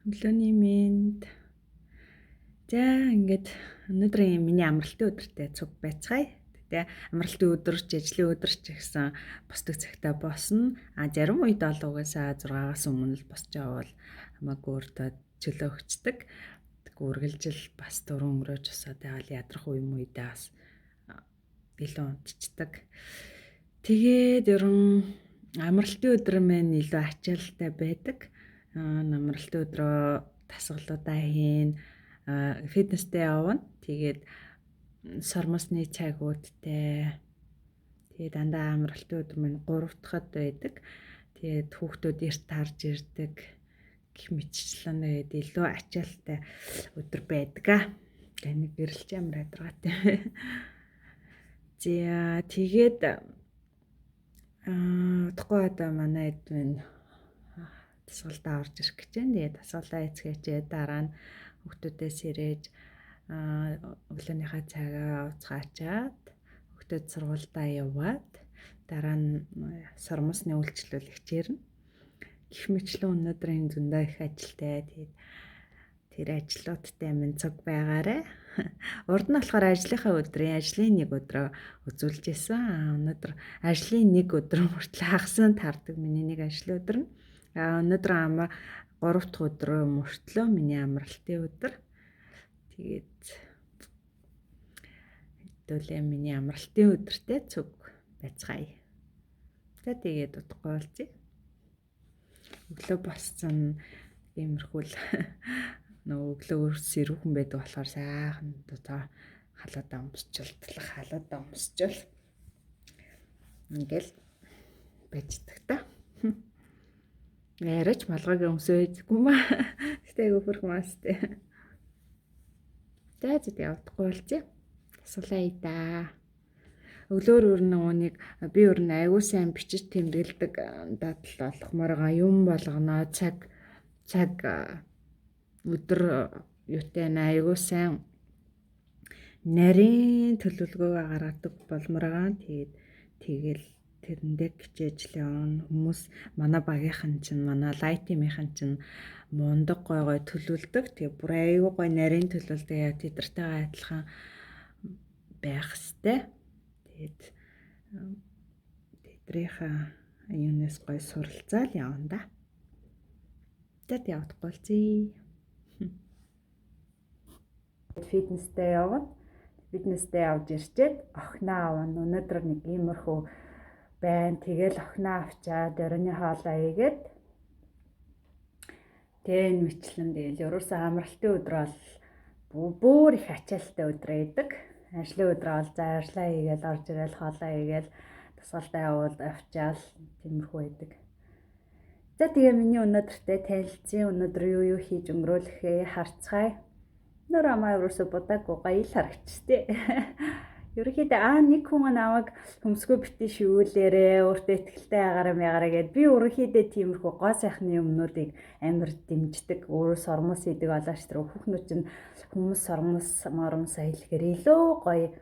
Өглөөний мэнд. За ингээд өнөөдрийн миний амралтын өдөртэй цуг байцгаая. Тэ амралтын өдөр ч ажлын өдөр ч гэсэн босдог цагтаа босно. Зарим үед бол угаасаа 6-аас өмнө л босч явбал хамаагүй өөртөө чөлөө өгчдөг. Үргэлжил бас дөрөв өнгөрөөж босоод байвал ядрах үе мүйдээ бас илүү унтчихдаг. Тэгээд ерөн амралтын өдөр маань илүү ачаалалтай байдаг. Амралтын өдрөө дасгалуудаа хийн, фитнестэй явна. Тэгээд сормосны цагуудтай. Тэгээд дандаа амралтын өдөр маань 3 дахад байдаг. Тэгээд хүүхдүүд эрт тарж ирдэг. Гэх мэтчлэн тэгээд илүү ачаалалтай өдөр байдаг. Нэг гэрэлч амар ядаргаатай. За тэгээд удахгүй одоо манай эдмэн дасгалдаа орж ирэх гэж байна. Тэгээд дасгалаа эцгээчээ дараа нь хүүхдүүдээс ирээж өглөөнийхөө цагаа уцгаачаад хүүхдүүд сургуультай яваад дараа нь сормосны үйлчлүүлэгч ирнэ. Гэх мэтлэн өнөөдрийн зөндөө их ажилтай. Тэгээд тэр ажлуудтай минь цуг байгаарэ. Урд нь болохоор ажлын нэг өдрөө үзүүлж исэн. Өнөөдөр ажлын нэг өдөр мөртлөө хагасанд тардаг миний нэг ажлын өдөр нь. Өнөөдөр 3 дахь өдрөө мөртлөө миний амралтын өдөр. Тэгээд хэдүүлээ миний амралтын өдөртэй цуг байцгаая. За тэгээд удахгүй болцъя. Өглөө боссон иймэрхүүл нөгөө өглөө сэрүүхэн байдаг болохоор сайхан одоо халуудаа өмсчүүл ингээл байждаг та. Яриач малгайг өмсөөдгүй маа. Гэтэ гүрх маастай. За явахгүй болцъя. Асуулаа да. Өглөөр нэг би айгуу сайн бичиж тэмдэглэдэг дадал болохмоор юм болгоно цаг өдөр юутай айгуу сайн нарийн төлөвлөгөө гаргадаг болмоор тэгэл тэрэндээ хичээж л явна. Хүмүүс манай багийнхан чинь манай лайтимийнхан чинь мундаг гой төлөвлөдөг. Тэгээ бүр айгуу гой нарийн төлөвлөдөг. Яг тэдэртэйгээ адилхан байх хэвээр. Тэгээд тэдрийнхээ юунаас гой суралцаал явна да. Тэд явахгүй болцъя. Фитнестэй явна. Фитнестэй явж ирчээд охиноо авна. Өнөөдөр нэг иймэрхүү байна. Тэгэл охиноо авчаад оройны хоолоо игээд тэн мэтлэн тэгэл ерөөсөө амралтын өдөр бол бүр их ачаалтай өдөр байдаг. Ажлын өдөр бол зарлаа игээл орж ирэл хоолоо игээл дасгалдаа явуул авчаал тиймэрхүү байдаг. За тэгээ миний өнөөдөртэй танилцсан. Өнөөдөр юу хийж өнгөрүүлэхээ харцгаая. Нөр амаа ерөөсө бодаагүй гоё л харагдчихтэй. Ерөнхийдөө нэг хүн намайг хөмсгөө битгий шивүүлээрээ өөртөө ихтэй ягараа гэд би ерөнхийдөө тиймэрхүү гоо сайхны юмнуудыг амар дэмждэг. Өөрөө сормос идэг болооч тэр хүүхнүүд чинь хүмүүс сормос аялахэр илүү гоё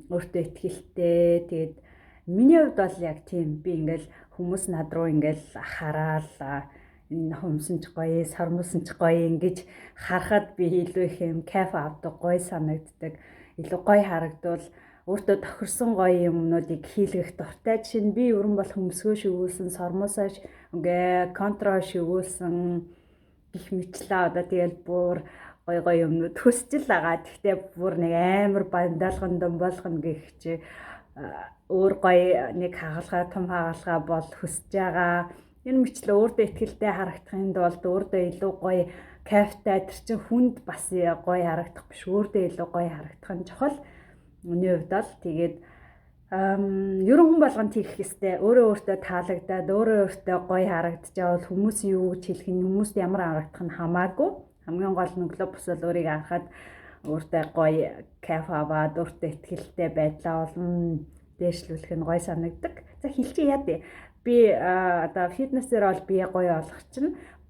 өөртөө ихтэй. Тэгээд миний хувьд бол яг тийм би ингээл хүмүүс над руу ингээл хараал энэ хумсан ч гоё, сормосон ч гоё ингэж харахад би илүү их юм кайф авдаг, гоё санагддаг. Илүү гоё харагдвал өөртөө тохирсон гоё юмнуудыг хийлгэх дуртай. Жишээ нь би ерөн бол хөмсгөө шивүүлсэн, сормосоо ингээ контро шивүүлсэн гих мэтлээ. Одоо тэгэл бүр гоё юмнууд төсчл байгаа. Гэхдээ бүр нэг амар бандалган гэх чи өөр гоё нэг хагалгаа, том хагалгаа бол хүсэж байгаа. Энэ мэтлээ өөртөө ихтэй харагдахын тулд өөртөө илүү гоё кайфтай тэр чин хүнд бас гоё харагдах биш өөртөө илүү гоё харагдах нь чухал. Миний хувьд бол тэгээд ерөн хүн болгонд хийх хэвээр өөртөө таалагдаад өөртөө гоё харагдчихвал хүмүүс юу гэж хэлэх нь хүмүүст ямар харагдах нь хамаагүй. Хамгийн гол нь өглөө босоод өөрийгөө харахад өөртөө гоё кайф аваад өөртөө ихтэй байдлаа олон дээшлүүлэх нь гоё санагддаг. За хэлчихье яа дээ. Би одоо фитнесээр бол бие гоё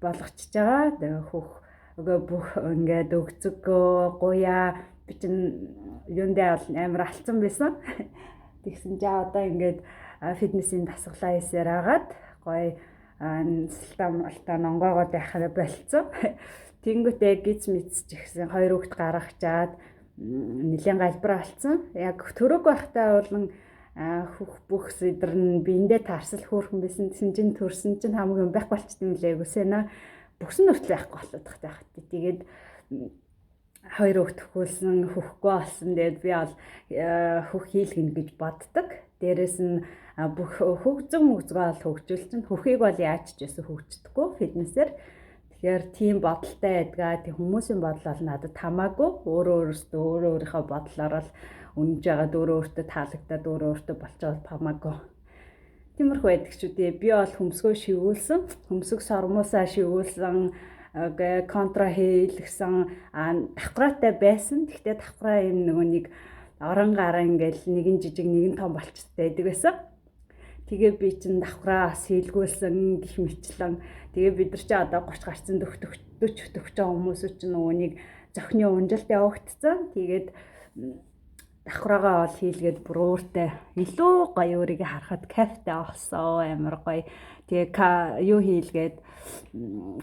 болгочихж байгаа. Тэгээ бүх ингээд өгцөгөө гуяа би чинь юундээ бол амар алдсан байсан. Тэгсэн чи одоо ингээд фитнесийн дасгалаа хийсээр агаад гоё сэлтам алтаа нонгоогоо байхаар болцсон. Тэнгүүтээ гиз мэдс ч гэсэн 2 хүүхэд гаргачаад нэлээд галбар алдсан. Яг төрөг байхдаа болон бүх сэдэр нь биендээ таарсал хөөрхөн байсан. Синжин төрсөн чинь хамгийн байх болчтой юм лээ. Үсэнэ бүсэн нүртэл байхгүй болоод тахтай. Тэгээд 2 хүүхэд хөхүүлсэн, хөхгүй болсон. Тэгээд би бол хөх хийлгэнэ гэж боддог. Дээрээс нь бүх хөгзөг мөгзгөө бол хөгжүүлсэн. Хөхийг бол яаж ч байсан хөгждөггүй фитнесээр. Тэгэхээр тийм бодолтой байдгаа. Тэг хүмүүсийн бодол бол надад хамаагүй. Өөрийнхөө бодлоор л үнэж байгаад өөртөө таалагдаад өөртөө болцоод хамаагүй. Тиймэрхүү байдаг шүү дээ. Би бол хөмсгөө шивүүлсэн. Хөмсөг сормуусаа шивүүлсэн. Контра хийлгсэн. Давхраатай байсан. Гэхдээ давхраа юм нэг орон гараа ингээл нэгэн жижиг нэгэн том болчтой байдаг байсан. Тэгээ би чинь давхраа бас хийлгүүлсэн гэх мэтлэн. Тэгээ бид нар чи одоо 30 гарсан 40 хүмүүс чинь нөгөөнийг зохины унжилт явагдсан. Тэгээд давхраагаа бол хийлгээд бүр өөртөө илүү гоё өөрийгөө харахад кайфтай болсон. Амар гоё. Тэгээ юу хийлгээд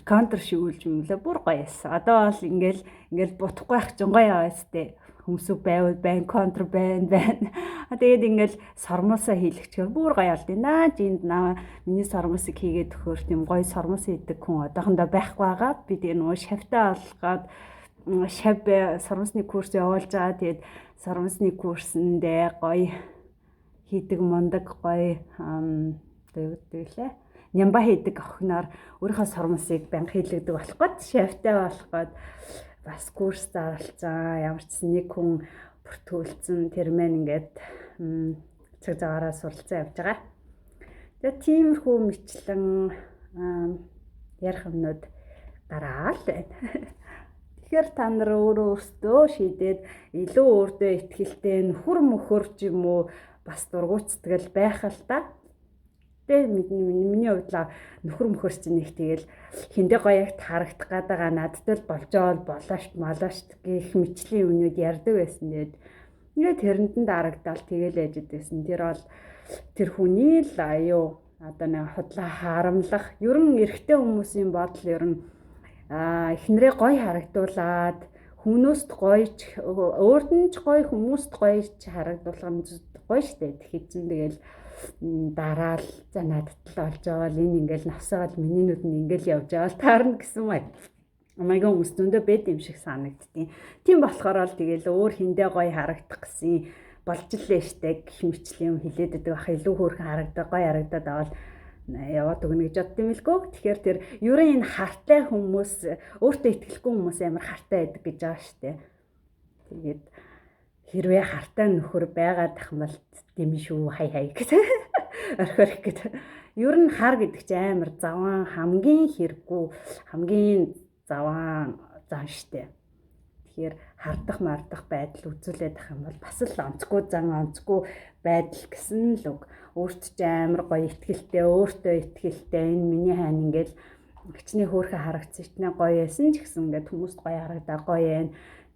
контр шивүүлж юмлаа бүр гоё эсэ. Одоо бол ингээл бутахгүй ах чинь гоё яваастай. Хөмсөг байвал байн контр байна. Тэгээд ингээл сормосоо хийлгэчихээр бүр гоё болд энэ. Жинд миний сормосыг хийгээд өгөхөр тийм гоё сормос хийдэг хүн одоохондоо байхгүй байгаа. Би тэгээ нөгөө шавтай болгоод шав сормосны курс явуулж байгаа. Тэгээд сормосны курсэндээ гоё хийдэг мундаг гоё тэгэлээ. Нямба хийдэг охиноор өөрийнхөө сормосыг банк хийлгдэг болох гээд шавтай болох гээд бас курс зарлцсан. Ямар ч нэг хүн бүртгүүлсэн тэр мэн ингээд цаг цагаараа суралцсан явж байгаа. Тэгээ тиймэрхүү мэтлэн ярих юмнууд гараа л байна. Тэгэхээр та нар өөрөөсөө шийдээд илүү өөртөө ихтэй нөхөр мөхөрч юм уу бас дургуутсдаг байх л та. Тэгээд миний хувьд л нөхөр мөхөрч нэг тэгэл хиндэ гоёгт харагдах гадаага надад л болжоол болоош малоош гэх мэтлийн юмнууд ярьдаг байсан. Тэгээд тэрэнд нь дарагдал тэгэл яжид байсан. Тэр бол тэр хүний л одоо нэг худлаа харамлах ерөн эрэгтэй хүмүүсийн бодол ерөн эхнэрээ гоё харагдуулаад хүмүүст гоёч өөрт нь ч гоё хүмүүст гоёч харагдуулах нь гоё штэ. Тэгэхээр чинь тэгэл дараа л за надад л болж байгаа л энэ ингээл навсаал миний нүд нь ингээл явж байгаа л таарна гэсэн маяг. Амайгаа хүмүүс зөндөө бэд юм шиг санагдтiin. Тийм болохоор л тэгэл өөр хиндэ гоё харагдах гэсэн болж лээ штэ гэх мэтлийн юм хэлээд байдаг ах илүү хөөрхөн харагдаа гоё харагдаад аваад яваад өгнө гэж бодд юм лгүй. Тэгэхээр тэр ерөн энэ хартай хүмүүс өөртөө итгэлгүй хүмүүс амар хартай байдаг гэж байгаа штэ. Тэгээд хэрвээ хартай нөхөр байгаад ах юм бол тийм шүү хай гэдэг орхих гэдэг. Ер нь хар гэдэг чинь амар заван хамгийн хэрэггүй хамгийн заван зан штэ. Тэгэхээр хардах мардах байдал үзүүлээд ах юм бол бас л онцгүй зан онцгүй байдал гэсэн л үг. Өөрт ч амар гоё ихтгэлтэй өөртөө ихтгэлтэй энэ миний хань ингээл хичнээн хөөрхөн харагдсан хичнээн гоё байсан ч гэсэн ингээд хүмүүст гоё харагдаа гоё байна.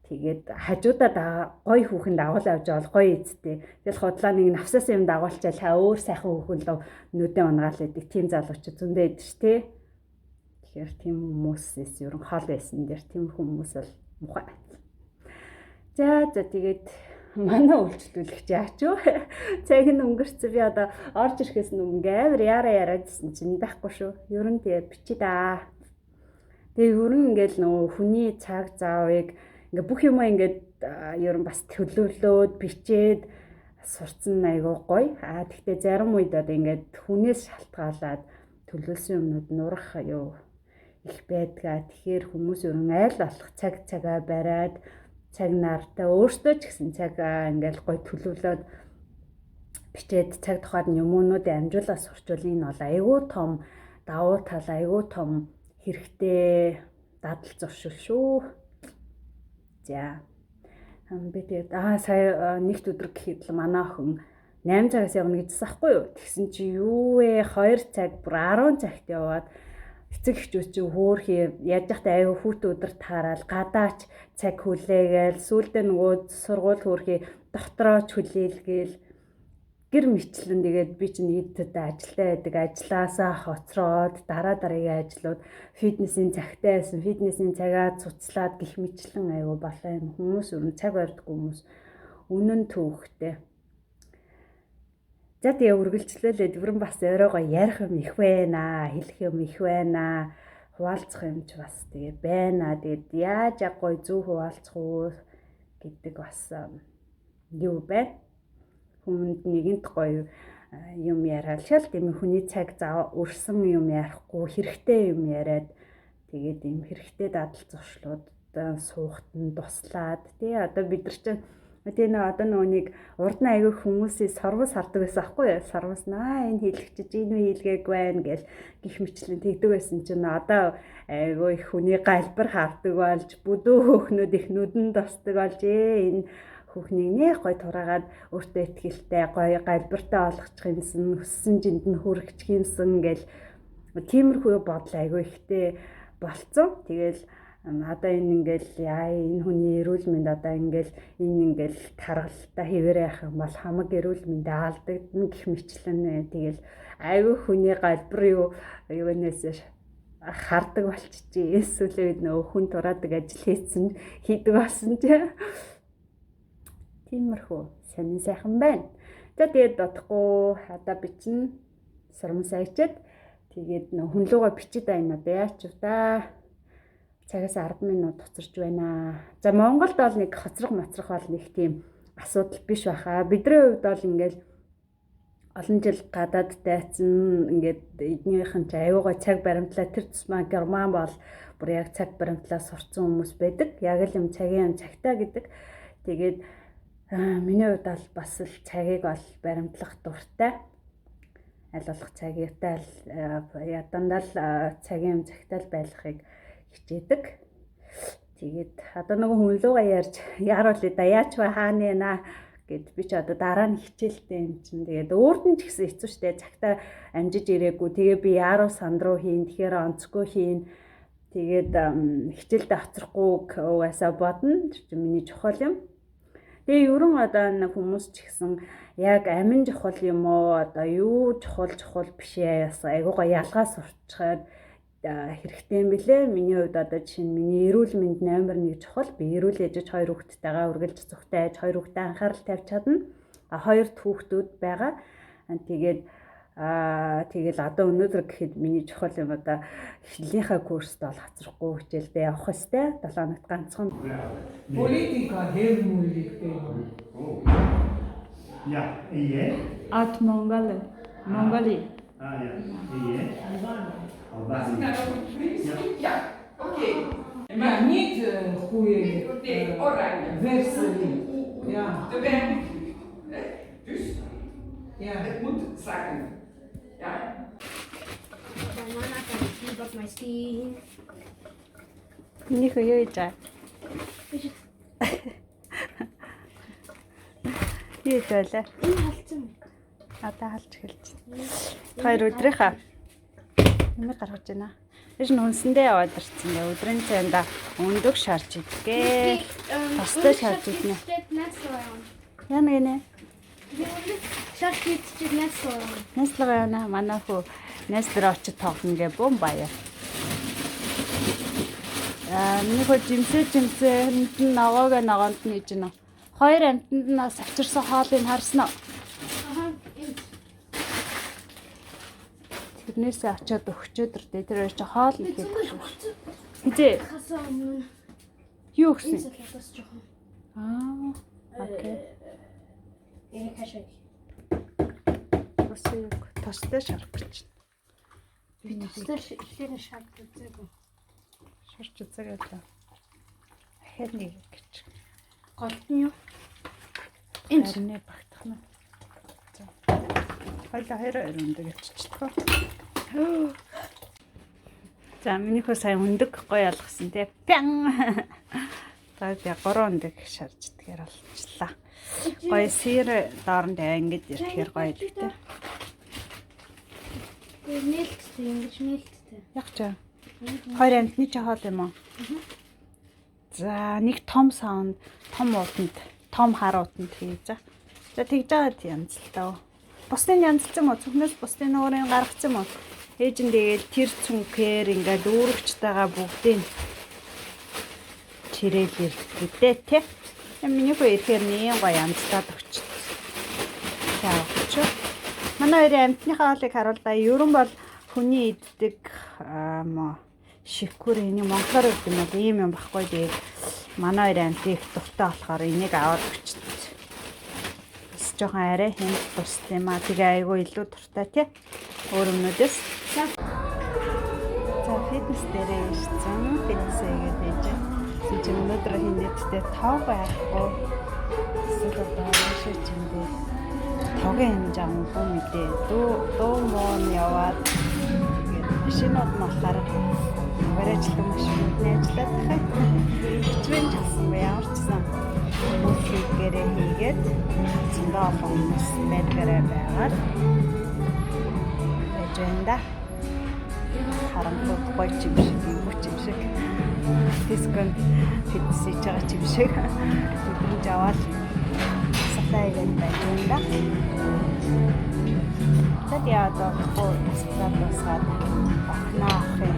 Тэгээд хажуудаа гоё хүүхэнд агуул авч байгаа гоё эзтэй. Тэгэл худлаа нэг навсаас юм дагуулчаал өөр сайхан хүүхэн лөө нүдэн унгаал идэг тийм залуучууд зөндөө идэв ш тэ. Тэгэхээр тийм хүмүүсээс ерөн хол байсан дээр тийм хүмүүс бол мухай. За тэгээд манай үйлчлүүлэгч яач вэ? Цаг нь өнгөрцөө би одоо орж ирэхээс өмнө амар яриадсэн чинь байхгүй шүү. Ерөн тэгээд бичиж даа. Тэгээ ерөн ингээл нөгөө хүний цаг заавыг ингээ бүх юм ингээд ерөн бас төлөвлөөд бичээд сурцсан айгуу гоё. Тэгтээ зарим үед одоо ингээд хүнээс шалтгаалаад төлөвлөсөн юмнууд нурах их байдгаа. Тэгэхээр хүмүүс ерөн айл болох цаг цагаа бариад цаг нартай өөртөө ч гэсэн цаг ингээл гоё төлөвлөөд бичээд цаг тухайд юмнуудын амжуулаад сурчвал энэ бол айгүй том давуу тал айгүй том хэрэгтэй дадал зуршил шүү. За би тэгээд сая нэгд өдөр гэхэд л манай охин 8 цагаас явна гэжсэн байхгүй юу? Тэгсэн чи юу вэ? 2 цаг бүр 10 цагт яваад эцэг эхчүүд чи хөөхий яаж яхтай аюу хүүтэн өдөр таарал гадаач цаг хүлээгээл сүүлдээ нөгөө сургууль хөөхий докторооч хүлээлгээл гэр мэтлэн тэгээд би чинь нийтэд ажилдаа байдаг. Ажилласаа хоцроод дараагийн ажлууд фитнесийн цагтай байсан. Фитнесийн цагаа цуцлаад гих мэтлэн аягүй болоо юм. Хүмүүс өрн цаг барьдаггүй хүмүүс үнэн төвхтэй. За тэгээ үргэлжлүүлээд бүрэн бас өөрөөгөө ярих юм их байна. Хэлэх юм их байна. Хуваалцах юм ч бас тэгээ байна. Тэгээд яаж гоё зөв хуваалцах уу гэдэг бас юу байна. Хүнд нэгэнт гоё юм яриад шал тийм хүний цаг зав өрсөн юм ярихгүй хэрэгтэй юм яриад тэгээд юм хэрэгтэй дадал зуршлууд суухт нь туслаад тий одоо бид нар чинь тийм одоо нэг урд нь аягүй хүмүүсээс сорвос хардаг байсан аахгүй юу? Сорвос энэ хэлэгчиж энэ хийлгээг байна гэл гих мэтлэн тэгдэг байсан чинь одоо аягүй их хүний галбар хардаг болж бүдүү хөөхнүүд их нүдэн тосдог болж энэ хүүхнийг нэх гой тураагаад өөртөө ихтэй гой галбартай олгочих юмсан өссөн жинд нь хүрчих юмсан гэл тиймэрхүү бодол айгүй ихтэй болцсон. Тэгэл одоо энэ ингээл энэ хүний эрүүл мэнд одоо ингээл энэ ингээл таргалтай хэвээр явах юм бол хамаг эрүүл мэндэ алдагдана гэх мэтлэн тэгэл айгүй хүний галбар юу нээсээ хардаг болчихжээ. Эсвэл нөө хүн тураадаг ажил хийдэг болсон ч тиймэрхүү сонин сайхан байна. За тэгээд бодохгүй одоо бичнэ сарам сайчаад тэгээд хүн лугаа бичиж байна одоо яач вэ да. Цагаас 10 минут хоцорч байна. За Монголд бол нэг хоцрох моцрох бол нэг тийм асуудал биш баха. Бидний хувьд бол ингээл олон жил гадаад дайцсан ингээд эднийхэн ч аюугаа цаг баримтлаа тэр тусмаа герман бол бүр яг цаг баримтлаа сурцсан хүмүүс байдаг. Яг л юм цагийн цагтаа гэдэг. Тэгээд миний хувьд бол бас л цагийг бол баримтлах дуртай. Аль болох цагийтай ядандаа л цагийн цагтай л байлгахыг хичээдэг. Тэгээд одоо нөгөө хүн лугаа ярьж яаруулъя да яач ба хааны наа гэд би ч одоо дараа нь хичээлтэй юм чинь тэгээд өөрт нь ч гэсэн хэцүү шттэ цагтаа амжиж ирээгүй. Тэгээ би яруу санд руу хийн тэгэхээр онцгүй хийн. Тэгээд хичээлдээ хоцрохгүй угаасаа бодно. Тэр чинь миний чухал юм. Тэгээ ерөн одоо хүмүүс ч гэсэн яг амин чухал юм уу одоо юу чухал биш ээ айгуугаа ялгаа сурчаад хэрэгтэй юм билээ. Миний хувьд одоо жишээ нь миний эрүүл мэнд номер 1 чухал. Би эрүүл ээжж 2 хүүхэдтэйгээ үргэлж зүгтэй ээж 2 хүүхдэд анхаарал тавьж чадна. 2 хүүхдүүд байгаа. Тэгээд тэгэл одоо өнөөдөр гэхэд миний чухал юм одоо эхлэлийнхаа курст бол хацрахгүй хичээлдээ явах хэвээр 7 хоногт ганцхан Politica helmulik. Ja, ie. At Mongolia. Ja, ie. Albanië. Ja, oké. Maar niet goede oranje. versie. Ja. De wijn. Dus Ja. het moet zakken. Ja. Banana can sleep off my skin. Миний хөө юу яа. Юу байлаа. Энэ халцсан. Одоо халж эхэлж байна. Хоёр өдрийнхаа юм гаргаж байна. Эш нүнсэндээ яваад ирсэн. Өдрийн цайнда өндөг шарж идгээ. Тостой шарж иднэ. Яа нэ? Шарж идчих нэслээ. Нэслэгээ яана манай хөө нэслэр очиж тоглоно гэ бом баяа. Нэг хөө жимсээ амтнд ногоонд нь иж нэ. Хоёр амтнд нас авчирсан хоолыг харсан уу? Тэрнээсээ очиод өгчөөд ирдээ. Тэр хоёр чи хоол ихэд. Хизээ. Юу гэсэн? Окей. Энэ хашаа. Тостой шарах гэж. Би тостой ихээр шаарддаг. Шарч үзээгээ л. Ахад нэг гэж. Голд нь юу? Энэ багтах нь. За. Хоёр өндөг яччихдаг. За миний хөө сайн өндөг гоё ялгсан тий. Пян. За би 3 өндөг шарж идгээр болчихлаа. Гоё сэр дооронд ингэж ирэхээр гоё л тий. Нээлттэй ингэж нээлттэй. Яг ч хоёр амтны чи хоол юм уу? За нэг том саунд, том ууданд, том хар ууданд хий за. За тэгж байгаа янз л таа. бусдын янзлсан мó цүнхнээс бусдын өөрийн гаргацсан мó. Ээж нь тэгээд тэр цүнхээр ингээд дүүрэгчтэйгээ бүгдийг чирээл ирдээ тий. Миний хөө ихээр нэг гоё янзлаад өгч. Яавч. Манай хоёрын амтныхаа хоолыг харуулдаа. Ерөн бол хүний иддэг шикүр энийг монголоор өгд юм бол ийм юм баггүй. Тэгээд манай хоёрын амт их дуртай болохоор энийг аваад өгч. Бас жоохон арай хэмт тус тийм аа. Тэгээ айгүй илүү дуртай тий. Өөр өмнөдөөс. За фитнес дээрээ ирсэн. Фитнес хийгээд байж. Чи өнөөдөр хинэттэй тав байхгүй. Эсвэл одоо шийдчихэндээ тогийн хэмжээ амгүй мэдээ. Дуу моон яваад шинүүд махаар барайчлан машинууд ажиллаад тахай. Хичвэн часан ямар ч сан мөсгээрээ хийгээд зөндөө олон хүмүүс байдгаараа байгаад эженда харамтууд гоё юм шиг юм шиг дисконт фитнес хийж байгаа юм шиг өдрөж аваад сатайгэн байжэнда tad яадаа хоо тасгад ахнаахын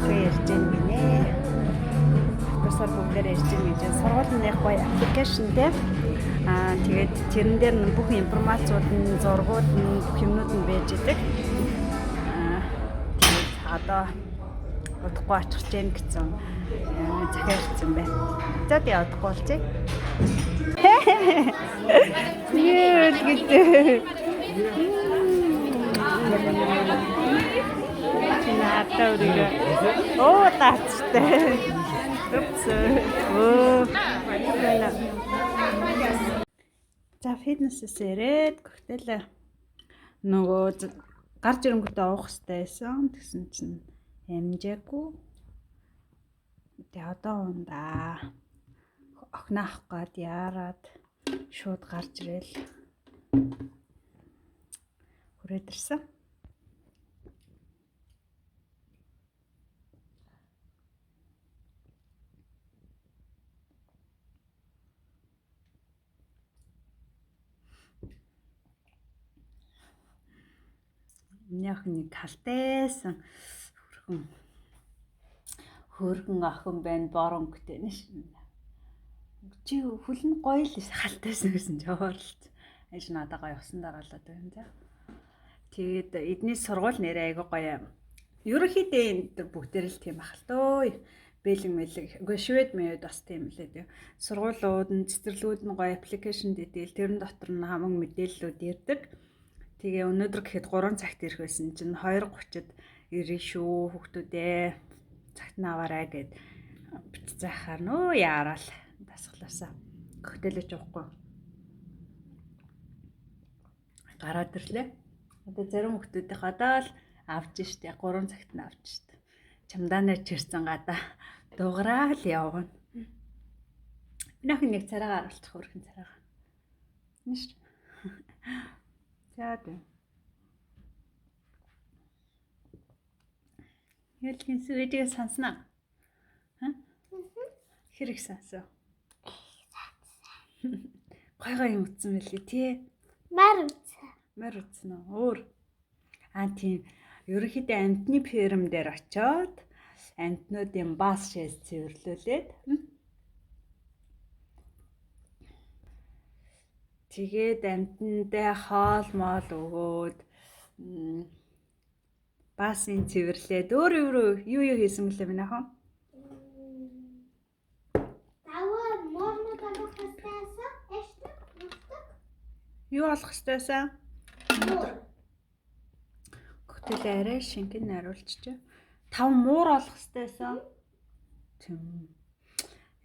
хэрэгжин гинэ тусаар бүгдээр иржин гэж сургуулийн яг гоё аппликейшн дээр тэгээд тэрэн дээр бүх информацууд нь зургууд нь бүх юмнууд нь байж идэг тэгээд одоо удахгүй очих гэж гэсэн захиалсан байна. Зад явахгүй болчих. Яа гэдэг. Чинаатаурыг оо таацтай. Упс. Оо. За фитнесээс ирээд гэхдээ нөгөө гарч ирэнгүүтээ уух хэрэгтэй байсан. Тэгсэн чинь хэмжээгүй. Тэгээ одоо ундаа охнаах гээд яарад шууд гарч ирэл хүрээд ирсэн. Минийх нэг халтайсан хөргөн охин байна борон гэтэйнэ шин. Чи хүлэн гоё л халтайсан гэсэн чи хоорлт. Аж надаа гоё усан дараалаад байна за. Тэгээд эдний сургууль нэрээ айгу гоё. Ерөнхийдөө энэ бүгдээр л тийм ахалтөө. Бэлэг мэлэг. Үгүй швед мэд бас тийм лээ тийм. Сургуулиуд нь цэцэрлүүд нь гоё аппликейшн дээл тэрэн дотор нь хамаг мэдээллүүд ирдэг. Тэгээ өнөөдөр гэхэд 3 цагт ирэх байсан чинь 2:30-д ирэх шүү хүүхдүүдээ. Цагт нь аваарай гэд бицэхаар нөө яараал дасглаасаа. Коктейлж уухгүй. Гараад ирлээ. Одоо зарим хүүхдүүдийн хадаа л авч штэ 3 цагт нь авч штэ. Чамдаанаа чирсэн гадаа дуграал явна. Минийх нэг царайгаа харуулчих хөрхэн царайгаа. Нэш. За дээ. Ялгийн сүгэжээ санснаа. Хэрэг сансан. Гой юм утсан мэлээ тий. Мар утсан уу? Өөр. Тийм. Ерөнхийдөө амтны ферм дээр очиод амтнуудын бас шээс цэвэрлүүлээд тэгээд амтндаа хоол моол өгөөд басын цэвэрлээд өөр юу хийсэн гэлээ минь ахаа? Юу олох хэвтэйсэн? Хөтөл арай шингэн наруулчих. 5 муур олох хэвтэйсэн. Тийм.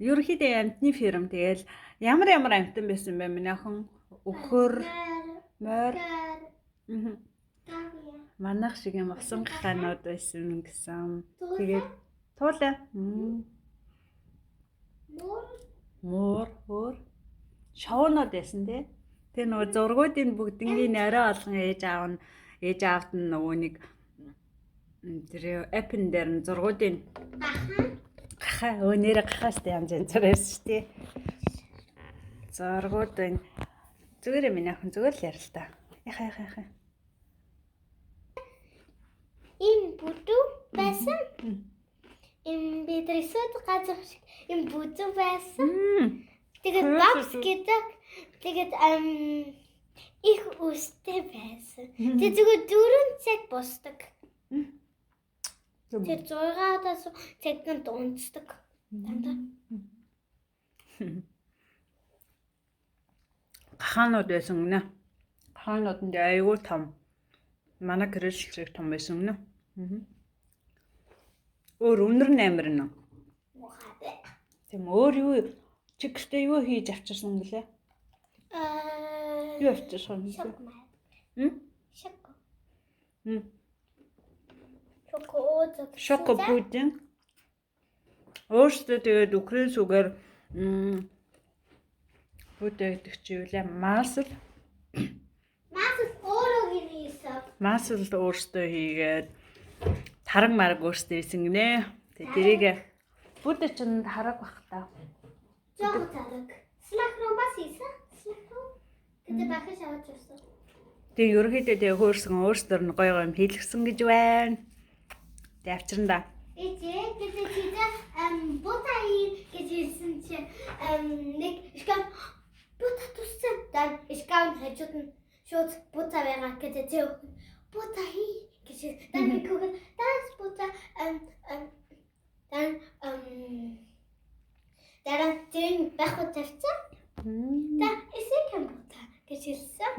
Ерөнхийдөө амтны ферм тэгэл ямар амтан байсан бэ минь ахын? Өхөр, морь. Манайх шиг юм усан ханууд байсан гэсэн. Тэгээд туулаа. Муур өөр шоунод байсан тий. Тэр нөгөө зургуудын бүгднийг арай олгон ээж аавд нь нөгөө нэг тэр апн дээр нь зургуудын гахаа өнөр гахаастай янз янзаар байсан шүү дээ. Зургууд энэ Зүгээр минь охин зүгээр л ярил та. Яхаа. Им бүдүү байсан. Им бидрисүүд газар шиг им бүдүү байсан. Тэгээд бабс гэдэг тэгээд их үстэй байсан. Тэгээд зүгээр 4 цаг босдог. Тэгээд 6-аас цагт дунддаг. Дандаа. Гахаанууд байсан гинэ. Гахаанууд нь айгүй том. Манай гэрэлшиг том байсан гинэ. Өөр өнөр нь амир нэ. Тийм өөр юу чигтэй юу хийж авчирсан гэлээ? Юу авчирсан бэ? Шоко. Шоко пудинг. Өөртөө тэгээд Украин сүгээр бүтээгдэх чивлээ масл өөрөө гинийсэн. масл өөртөө хийгээд тараг мараг өөртөө хийсэн гинэ. Тэгээд тэрийг бүдэ чинь тараг бах та. Жог тараг. Слахрон бас хийсэн. Слахрон. Гэдэг дахиж авч ирсэн. Тэгээд ерөөхдөө тэгээд хөөрсөн өөртөө нь гоё юм хийлгсэн гэж байна. Тэгээд авчирна да. Тэгээд чидэ ботай гэж хэлсэн чи нэг шкаф бота туссан. Dan шкаф хажууд нь шууд бота байгаа гэдэг чи ботай гэж dan би хүүхэд das бота дараа тийм байхгүй тавьсан. Та эсэх юм бота гэж хэлсэн.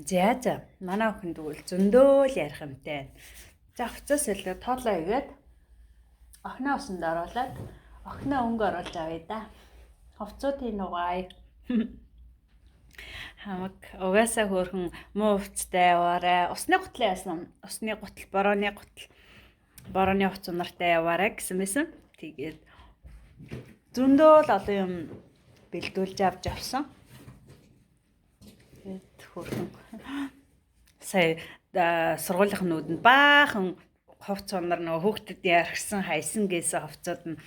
За манай охин тэгвэл зөндөө л ярих юмтай. За хувцас хэлээ тоолоо игээд охиноо усанд оруулаад охиноо өнгө оруулж авъя да. Хувцсуудын нугай. Хамаг угаасаа хөөрхөн муу хувцтай яваарай. Усны гутлаа яасан. Усны гутал, борооны хувц нартай яваарай гэсэн мэсэн. Тэгээд зөндөө л олон юм бэлдүүлж авч авсан. Тэгээд хөөрхөн сая сургуулийнхын нүдэнд баахан хувц унар нөгөө хүүхдэд яргсан хайсан гэсэн хувцууд нь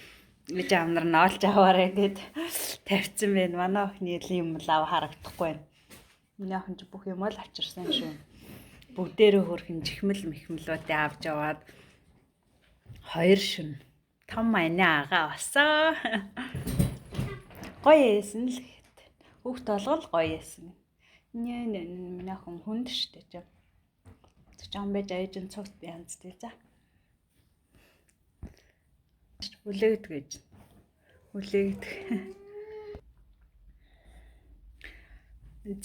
ээж аамнаар нь олж аваарай гэд тавьсан байна. Манай охины юм лав харагдахгүй байна. Миний охин ч бүх юм л авчирсан шүү. Бүгдээрээ хөрхөн чихмэл мэхмлүүдээ авч аваад 2 шин том майна агаа болсон. Гоё эсэн л гэхэд. Хүүхд толгол гоё эсэн. Миний охин хүнд штэ ч. Чам байж аяжин цогт янз тий за. Үлээгд гэж. Үлээгд.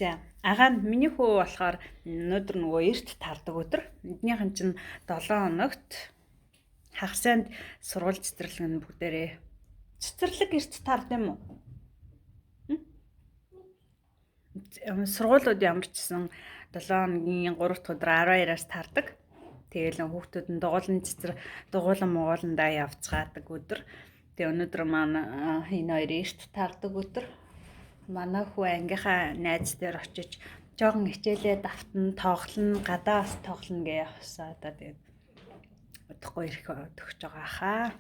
За агаа нь миний хүү болохоор өнөөдөр нөгөө эрт тардаг өдөр. Эднийхэн чинь 7 хоногт хагасанд сургууль цэцэрлэг нь бүгдээрээ цэцэрлэг эрт тард юм уу? Сургуулиуд ямар ч гэсэн 7 хоногийн 3 дахь өдөр 12-аас тардаг. Тэгээл хүүхдүүд нь дугуулan мууландаа явцгаадаг өдөр. Тэгээ өнөөдөр маань энэ хоёр эрт тардаг өдөр. Манай хүү ангийнхаа найз дээр очиж жоохон хичээлээ давтан тоглоно, гадаас тоглоно гэж явсаа. Одоо тэгээд удахгүй ирэх төгсөж байгаа хаа.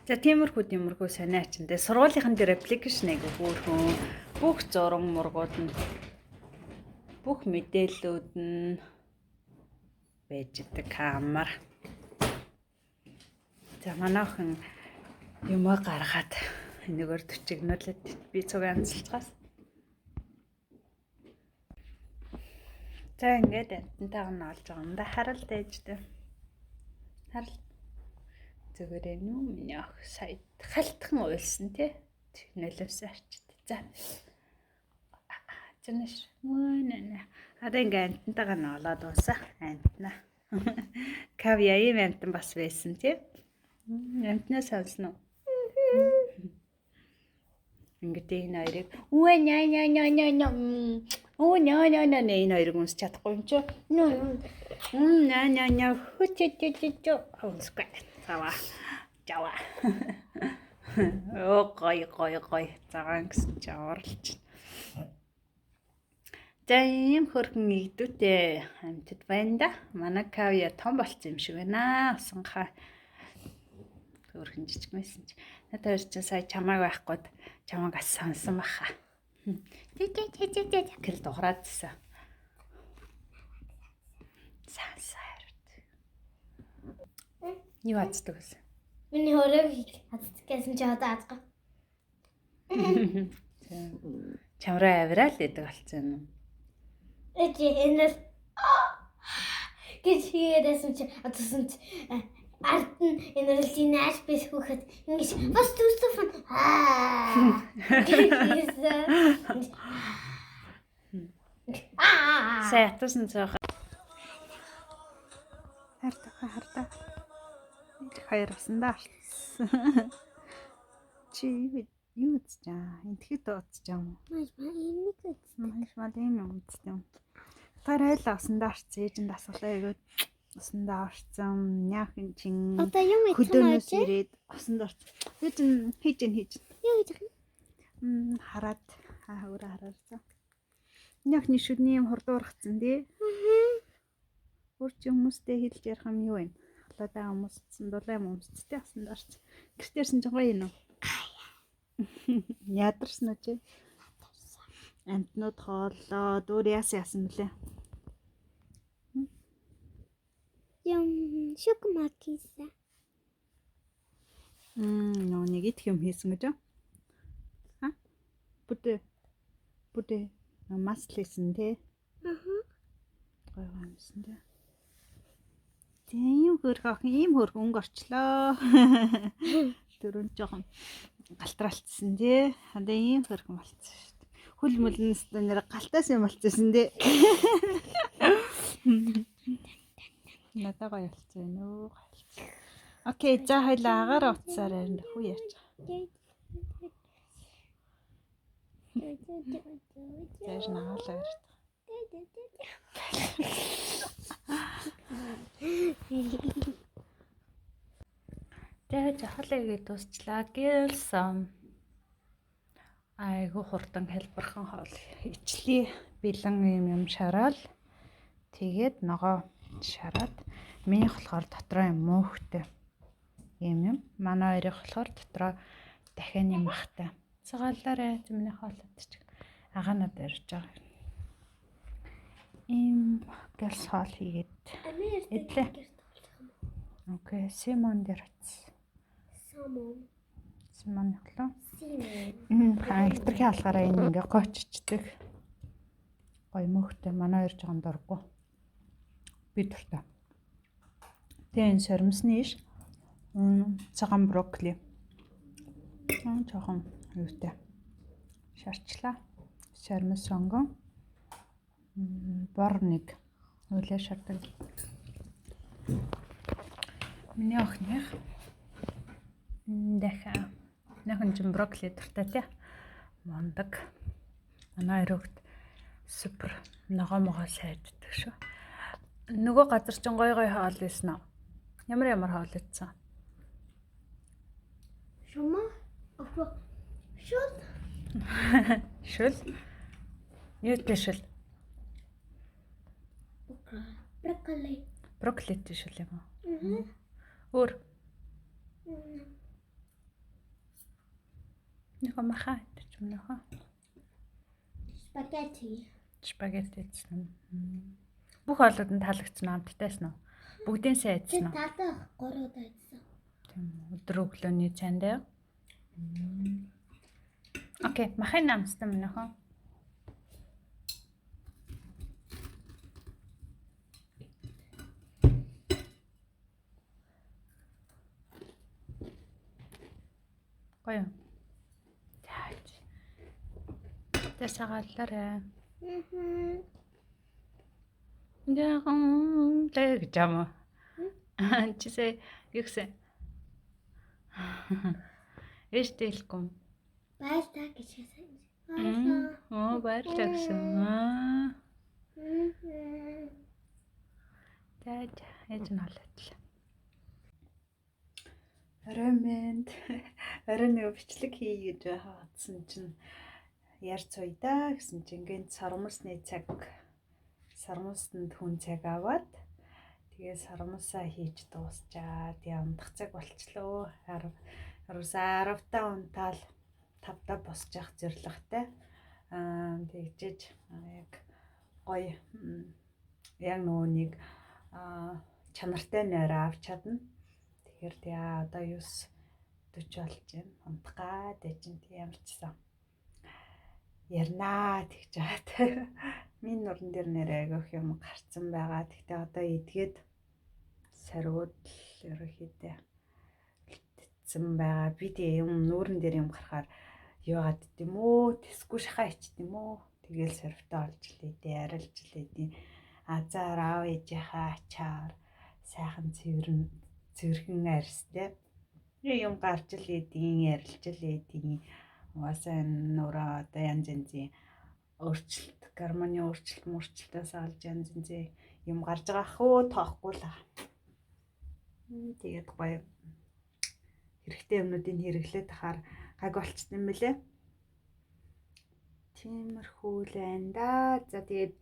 За тиймэрхүү санаачин. Тэгээ сургуулийнхын дээр аппликейшнийг хөөрхөн бүх зураг мургууд нь бүх мэдээллүүд нь байж идэг камер. За манай охин юмаа гаргаад энэгээр төчигнүүлээд би цуг амжилтгаас. За ингээд амтантайг нь олж байгаа юм да харалт ээжтэй. Харалт. Зүгээр нүү миний ох сая халтхан уйлсан тий. Технологиос арчид. За. Чанаш мөнэ. Одоо ингээд амтантайг нь олоод унсаа. Амтна. Кавья юм амтан бас байсан тий. Амтнаа сонсно. Ингээд энэ хоёрыг үе ня. Оо ня энэ хоёрыг унсч чадахгүй юм чи. Ня хүчтэй. Унсгүй. Жава. Оо гой. Цагаан гэсэн чи аварлж. За ийм хөргөн игдүүтэй амьтад байна да. Манай кавья том болцсон юм шиг байна. Усанхаа хөргөн жижиг байсан чи. Надад хоёр ч сая чамайг байхгүй чамайг ас сонсон баха. Гэл дуграадсан. Сансаар. Юу аздаг вэ? Миний хөрөг азтгэсэн чи одоо азгаа. Чамраа авирал гэдэг болсон юм. Энэс гэж хийгээсэн чи атсан чи ард нь энерги нааш биш хүүхэд ингэж бас төсөв Сайтсан цаах. Хартаа. Хоёр усандаа арцсан. Чи юу үзчихээ? Энтгэд дуудчихсан юм. Маш мал юм үзсэн. Тарайла усандаа арцсан. Ээжинд асуулаа өгөөд усандаа орцсон. Яахан чин одоо юм хөдөөнөөс ирээд усанд орцсон. Хийж. Юу гэж юм? Хараад өөрөө хараарсан. Яахны шүдний юм хурдуургацсан тий. Хурц хүмүүстэй хэлж ярих юм юу вэ? Халаатай хүмүүсцэн дулаан хүмүүстэй усанд орцсон. Гэртээрсэн ч гоё юм уу? Ядарсан уу чи? Амтнууд хооллоо. Дөр яасан блэ? Юм шокомад хийсэн. Нөө нэг их юм хийсэн гэж. Ха? Бүдэ маслсэн тий. Гоё юмсан тий. Тийм хөрх өнгө орчлоо. Дөрөв жоохон галтраалтсан тий. Одоо ийм хөрхөн болцсон шүү дээ. Хөл мөлнэс нэр галтаас юм болцсон тий. Надад гоё болцсон нөө. Окей, за хоёлаа агаар утсаар ярина. Хүү яач. Зэж наалаа ярьт. Тэгэж хоолойг дуусчлаа гэлсэн. Айгу хурдан хэлбэрхэн хоол ичлээ. Бэлэн юм шараал. Тэгээд ногоо шараад минийх болохоор дотроо юм мөөхтэй. Юм. Манай хоёрыг болохоор дотроо дахин юм ахтай. Цагаалаарай миний хоолойд ч агаанаад ирж байгаа. Им гэлс хоол хийгээд идлээ. Окей, Симон дээр атсан. Симон хэлээ. Хитрхи алгаараа энэ ингээ гооччдаг. Гой мөхтэй манай хоёр жоохон дурггүй. Би дуртай. Тэн сормсны иш. Цагаан брокколи. Жоохон юутай. Шарчлаа. Сормс сонгон. Бор нэг үлээ шардаг. Миний охиных дахиад нэг брокколи дуртай тий. Мондаг. Манай өрөвт супер ногоо сайддаг шүү. Нөгөө газар ч гоё хоол ийсэн үү? Ямар хоол ийсэн? Шума? Шул. Шул? Юутай шул? Брокколи. Брокколитэй шул юм уу? Өөр. Нэг махаа гэж юм нөхөө. Спагетти гэсэн. Бүх хоолойд нь таалагдсан амттайсэн уу? Бүгдийн сайн айдсан уу? Татах 3 удаа айдсан. Тийм өдөр өглөөний цаандаа. Окей, махын намстай мөнөхөө. Гоё. Тааж. Тэсагаллаарай. Яахан тэг жама. Чисээ юусэн. Эстэлком. Байлтаа гэж хэлсэн. Баярлалаа гэсэн. Тааж ээж нь халаатлаа. Оройн нэг бичлэг хий гэж хаацсан чинь Ярьц уйдаа гэсэн чинь ингээд сармусанд хүн цаг аваад тэгээ сармусаа хийж дуусчаад явандах цаг болчлоо. 10:15 унтаал 5-та босчих зоригтой. Тэгжиж яг гоё яг нөгөө нэг чанартай нойроо авч чадна. Тэгэхээр тэгээ одоо 9:40 болж байна. Унтах гад байж чинь ямар ч сан ярнаа тэгж жаад минь нуран дээр нэрээ агиох юм гарцсан байгаа. Гэхдээ одоо эдгээд сариуд ерөөхдөө үлдсэн байгаа. Би тэгээ юм нүүрэн дээр юм гарахаар юугаад гэдэм үү? Тэсгүй шахаа ичдэм үү? Тэгээл сорвтоо олж лээдээ, арилж лээдээ. Азар аав ээжийнхаа ачаар сайхан цэвэрхэн арьстай. Юм гарч лээдийн, арилж лээдийн. Угаасаа энэ нураа одоо янз янзын өөрчлөлт, гормоны өөрчлөлтөөс олж янз янзын юм гарч байгаа хөө тоохгүй л аа. Тэгээд гоё хэрэгтэй юмнуудыг хэрэглээд тахаар гаг болцсон юм билэ. Тиймэрхүү л байна да. За тэгээд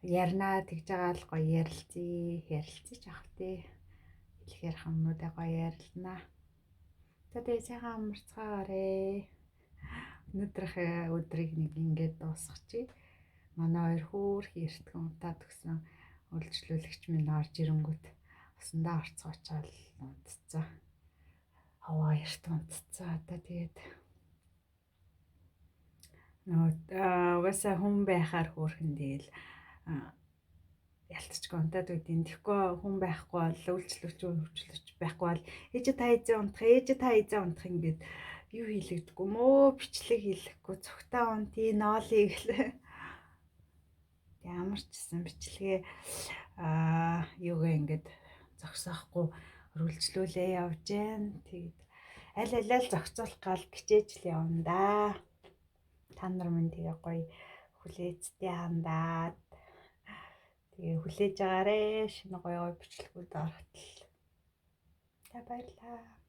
ярнаа тэгж байгаа л гоё ярилцчих ах тий. Хэлэхээр хамнуудаа гоё ярилнаа. За тэгээд сайхан амарцгаагаарэ. Өнөөдрийнхээ өдрийг нэг ингээд дуусгачих. Манай хоёр хөөрхөн эртхэн унтаад өгсөн үйлчлүүлэгч минь орж ирэнгүүт усандаа орцгоочаал унтцсан. Хаваа эрт унтцсан. Одоо тэгээд угаасаа хүн байхаар хөөрхөн тэгэл ялцчих унтаад үдин. Тэгэхгүй хүн байхгүй бол үйлчлүүлэгч байхгүй бол ээж та эзэн унтах ингээд юу хийлэгдэггүй мөө бичлэг хийлэхгүй цогтаа унтий ноолыг л ямар ч гэсэн бичлэгээ юугаа ингээд зогсоохгүй үргэлжлүүлээ явж гэн. Тэгээд аль алиал зохицуулах гал гिचээж л явна да. Та нар минь тэгээ гоё хүлээцтэй хандаад тэгээ хүлээж агаарэ шинэ гоё бичлэгүүд орохтол. Та баярлаа.